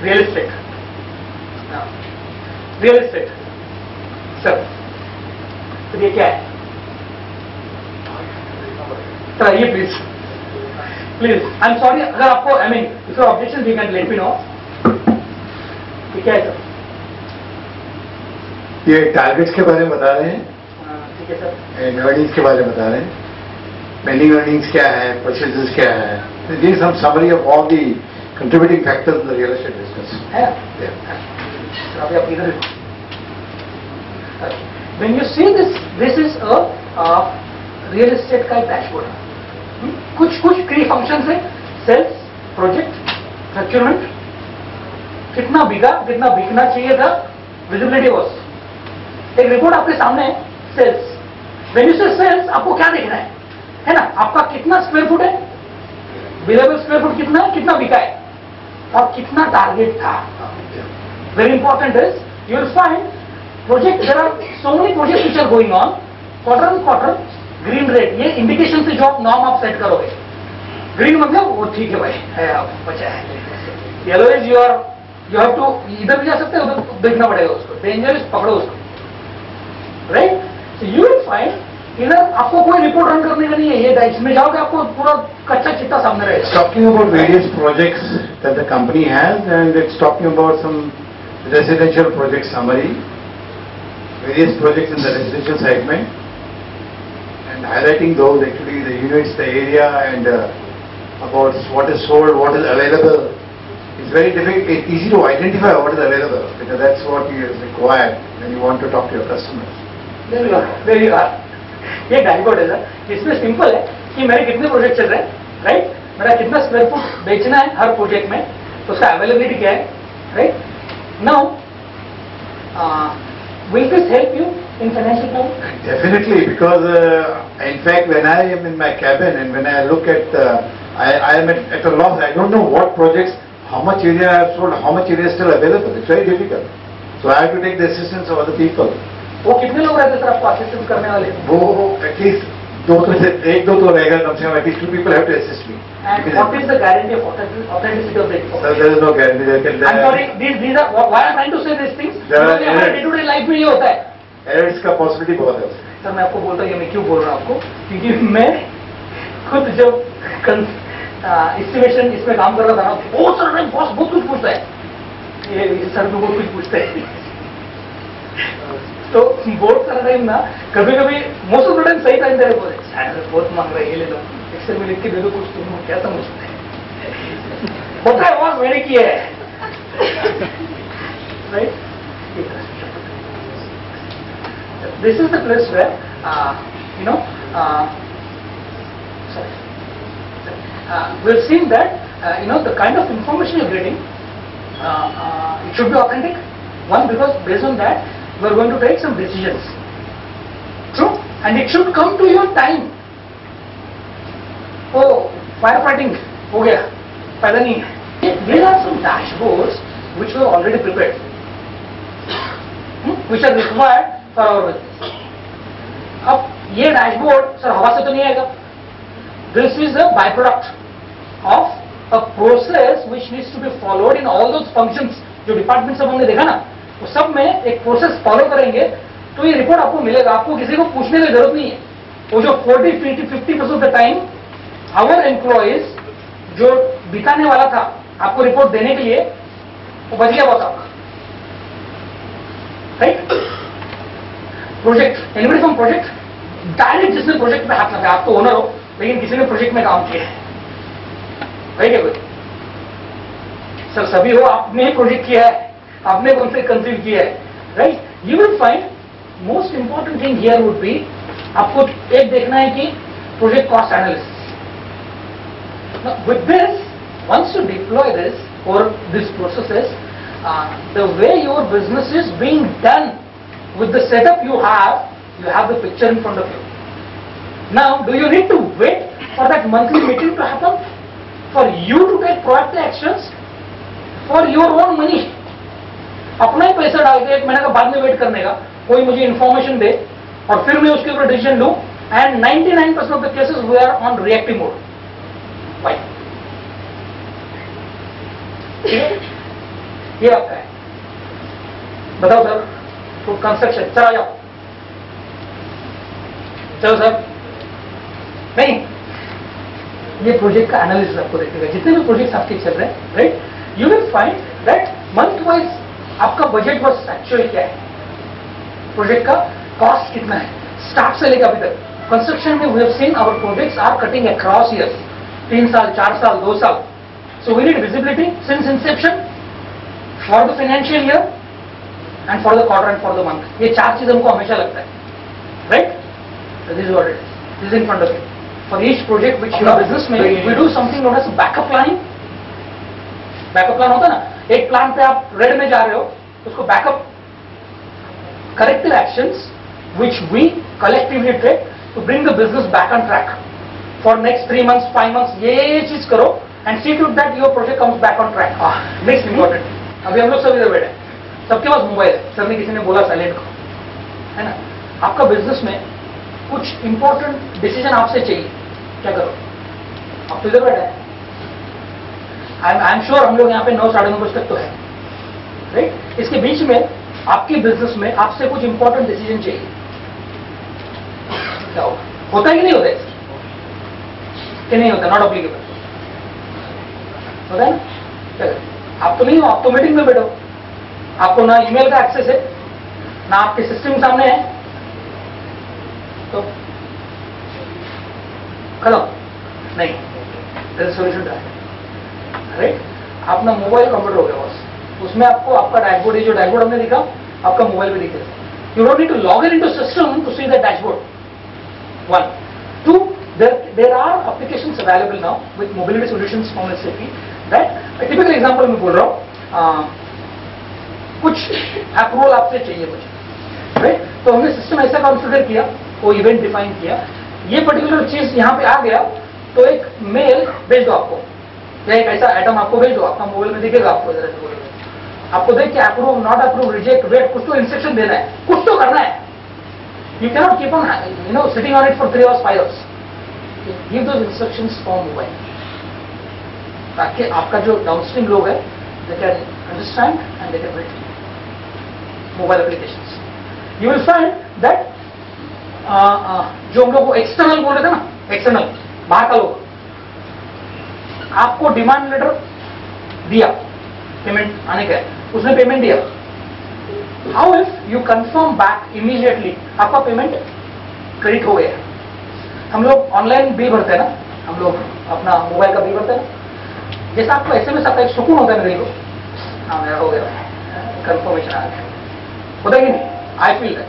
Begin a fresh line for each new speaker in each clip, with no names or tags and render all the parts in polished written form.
Real estate, real estate sir, तो ये क्या है? सर ये please please, I am sorry अगर आपको I mean if your objection we can let me know, क्या है सर?
ये टारगेट्स के बारे में बता रहे हैं,
ठीक है सर।
अर्निंग्स के बारे में बता रहे हैं, पेंडिंग अर्निंग्स क्या है, परचेजेस क्या है, ये सब summary of all the contributing factors in the real estate business है।
अभी आप इधर when you see this is a real estate का डैशबोर्ड। कुछ की फंक्शन है, सेल्स, प्रोजेक्ट, प्रोक्योरमेंट, कितना बिका, कितना बिकना चाहिए था, विजिबिलिटी वॉज। एक रिपोर्ट आपके सामने है, sales. When you say sales आपको क्या देखना है ना? आपका कितना स्क्वायर फुट है, बिलेबल स्क्वायर फुट कितना है, कितना बिका है और कितना टारगेट था। Very important is you will find project, there are so many project which are going on, quarter on quarter green rate, ये इंडिकेशन से जो आप नॉर्म आप सेट करोगे। ग्रीन मतलब वो ठीक है भाई है, आप बचा है। Yellow is you have to, इधर भी जा सकते हो, उधर देखना पड़ेगा उसको, डेंजर इज पकड़ो उसको, right? So you will find इधर आपको कोई रिपोर्ट रन करने का नहीं है, ये इसमें जाओगे आपको पूरा कच्चा चिट्टा सामने रहेगा।
Talking about various projects that the company has and it's talking about some residential project summary, various projects in the residential segment and highlighting those, actually the units, the area, and about what is sold, what is available. It's very difficult, it's easy to identify what is available because that's what is required when you want to talk to your customers.
There you are. ये dashboard है sir, इसमें simple है कि मेरे कितने project चल रहे हैं, राइट? मेरा कितना स्क्वायर फुट बेचना है हर प्रोजेक्ट में, तो उसका अवेलेबिलिटी क्या है, right? Now will this help you in financial planning?
Definitely, because in fact when I am in my cabin and when I look at, I am at a loss. I don't know what projects, how much area I have sold, how much area is still available. It's very difficult. So I have to take the assistance of other people.
वो कितने लोग रहते sir आपको assistance करने वाले?
वो at least दो तो से एक दो तो रहेगा कम से कम, at least 2 people have to assist me.
And what is the guarantee of authenticity of the report?
Sir, there is no guarantee.
I'm sorry, these are why I'm trying to say these things. क्योंकि हमारे day to day life में ये होता है।
Errors का possibility बहुत है
sir. मैं आपको बोलता हूँ, ये मैं क्यों बोल रहा हूँ आपको, क्योंकि मैं खुद जब एस्टिमेशन इसमें काम कर रहा था ना, बहुत सारा बॉस बहुत कुछ पूछता है, ये सर भी बहुत कुछ पूछते हैं, तो बहुत सारा टाइम ना, कभी कभी मोस्ट ऑफ द टाइम सही टाइम दे रहे, बहुत मांग रहे, ये ले लो, एक्सेल में लिख के दे दो कुछ, तुम क्या समझते हैं? होता है बॉस, मैंने किया है, right? This is the place where we've seen that the kind of information you're getting, it should be authentic. One, because based on that we're going to take some decisions. True, and it should come to your time. Oh, firefighting हो गया, फायदा नहीं है. There are some dashboards which were already prepared, which are required for our business. अब ये dashboard sir हवा से तो नहीं आएगा. This is a byproduct of a process which needs to be followed in all those functions. जो department सब हमने देखा ना, वो सब में एक प्रोसेस फॉलो करेंगे तो ये रिपोर्ट आपको मिलेगा. आपको किसी को पूछने की जरूरत नहीं है. वो जो 40-50% of the time our employees जो बिताने वाला था आपको रिपोर्ट देने के लिए, वो बच गया बहुत आपका. Right? Project, anybody from project, direct जिसने प्रोजेक्ट में हाथ लगाया, आप तो ओनर हो लेकिन किसी ने प्रोजेक्ट में काम किया है, राइट? है कोई सर? सभी हो, आपने ही प्रोजेक्ट किया है, आपने कौन से कंसीव किया है, right? You will find most important thing here would be, आपको एक देखना है कि project cost analysis. With this, once you deploy this or these processes, the way your business is being done with the setup you have the picture in front of you. Now, do you need to wait for that monthly meeting to happen for you to take proactive actions for your own money? अपना ही पैसा डाल के 1 महीने का बाद में wait करने का, कोई मुझे इंफॉर्मेशन दे और फिर मैं उसके ऊपर डिसीजन लूं. And 99% of the cases we are on reactive mode. Why? ये आपका है, बताओ सर, फूड कंस्ट्रक्शन, सर आ जाओ, चलो सर, नहीं, ये प्रोजेक्ट का एनालिसिस आपको देखेगा, जितने भी प्रोजेक्ट्स आपके चल रहे हैं, right, you will find that month wise आपका बजट वर्स एक्चुअल क्या है, प्रोजेक्ट का कॉस्ट कितना है, स्टार्ट से लेकर अभी तक। कंस्ट्रक्शन में we have seen our projects are cutting across years, 3 साल, 4 साल, 2 साल, so we need visibility since inception for the financial year and for the quarter and for the month. ये 4 चीज हमको हमेशा लगता है, right, this is what it is, this is in front of you. For each project which you are business में we do something known as backup planning. Backup plan होता है ना, एक प्लान पे आप रेड में जा रहे हो, उसको backup corrective actions which we collectively take to bring the business back on track for next 3 months, 5 months, ये चीज करो and see to that your project comes back on track. Next important, अभी हम लोग सब इधर बैठे हैं, सबके पास मोबाइल है, सर ने किसी ने बोला साइलेंट को, है ना, आपका बिजनेस में कुछ इंपॉर्टेंट डिसीजन आपसे चाहिए, क्या करो, आप तो इधर बैठे हैं, आई एम श्योर हम लोग यहाँ पे 9, साढ़े 9 बजे तक तो है, राइट, इसके बीच में आपकी बिजनेस में आपसे कुछ इंपॉर्टेंट डिसीजन चाहिए, क्या होता है कि नहीं होता है, कि नहीं होता, नॉट अप्लीकेबल, होता है ना, क्या आप तो नहीं हो, आप तो मीटिंग में बैठो, आपको ना ईमेल का एक्सेस है, ना आपके सिस्टम सामने है, तो खत्म नहीं, सोल्यूशन राइट, अपना मोबाइल कंप्यूटर हो गया बस, उसमें आपको आपका डैशबोर्ड, जो डैशबोर्ड हमने दिखा आपका मोबाइल पे दिखेगा, you don't need to log in into system to see the dashboard, 1 2 there are applications available now with mobility solutions from SAP that a typical example मैं बोल रहा हूँ, कुछ अप्रूवल आपसे चाहिए मुझे, राइट, तो हमने सिस्टम ऐसा कॉन्फ़िगर किया, वो इवेंट डिफाइन किया, ये पर्टिकुलर चीज यहाँ पे आ गया, तो एक मेल भेज दो आपको, या एक ऐसा आइटम आपको भेज दो, आपका मोबाइल में दिखेगा आपको, इधर से बोलेगा, आपको देख के approve, not approve, reject, wait, कुछ तो इंस्ट्रक्शन देना है, कुछ तो करना है, you can not keep on sitting on it for 3 hours 5 hours, give those instructions for mobile, ताकि आपका जो डाउनस्ट्रीम लोग है they can understand and they can build mobile applications. You will find that जो हम लोग एक्सटर्नल बोल रहे थे ना, एक्सटर्नल बाहर का लोग, आपको डिमांड लेटर दिया, पेमेंट आने का, उसने पेमेंट दिया, how if you confirm back immediately आपका पेमेंट क्रेडिट हो गया। हम लोग ऑनलाइन बिल भरते हैं ना, हम लोग अपना मोबाइल का बिल भरते हैं ना, जैसा आपको SMS आता है, सुकून होता है मेरे को, हाँ मेरा हो गया, कंफर्मेशन आ गया, होता है कि नहीं, I feel that,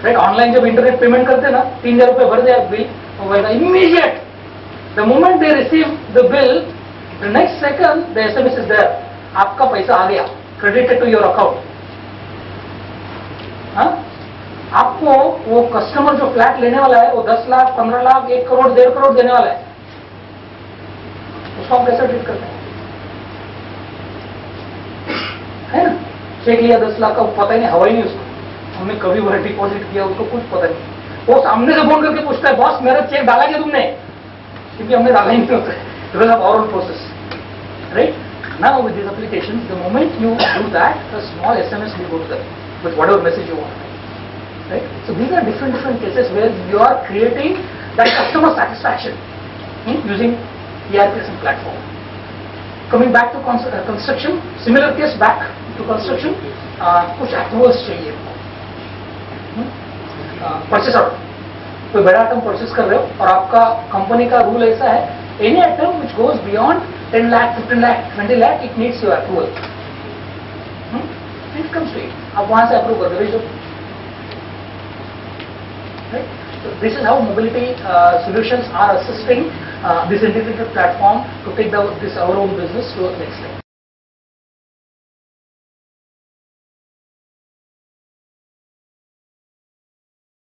right, online जब इंटरनेट पेमेंट करते हैं ना, 3000 रुपये भर दिया बिल मोबाइल का, immediate the moment they receive the bill, the next second the SMS is there, आपका पैसा आ गया, क्रेडिटेड टू योर अकाउंट। आपको वो कस्टमर जो फ्लैट लेने वाला है, वो 10 लाख, 15 लाख, 1 करोड़, 1.5 करोड़ देने वाला है, उसको हम कैसे ट्रीट करते हैं, है ना, चेक लिया 10 लाख का, पता ही नहीं, हवा ही नहीं उसको, हमने कभी वो डिपॉजिट किया, उसको कुछ पता नहीं, वो सामने से फोन करके पूछता है, बॉस मेरा चेक डाला क्या तुमने, क्योंकि हमने डाला ही नहीं होता है, because of our own process, right. Now with these applications, the moment you do that, a small SMS will go to them with whatever message you want, right? So these are different cases where you are creating that customer satisfaction using ERP platform. Coming back to construction, similar case back to construction, कुछ approvals चाहिए, purchase order, कोई बड़ा item purchase कर रहे हो और आपका company का रूल ऐसा है, any item which goes beyond 10 lakh, 15 lakh, 20 lakh, it needs your approval. It comes to it. आप वहां से अप्रूव कर दो, right? So this is how mobility solutions are assisting this integrated platform to take this our own business to the next level.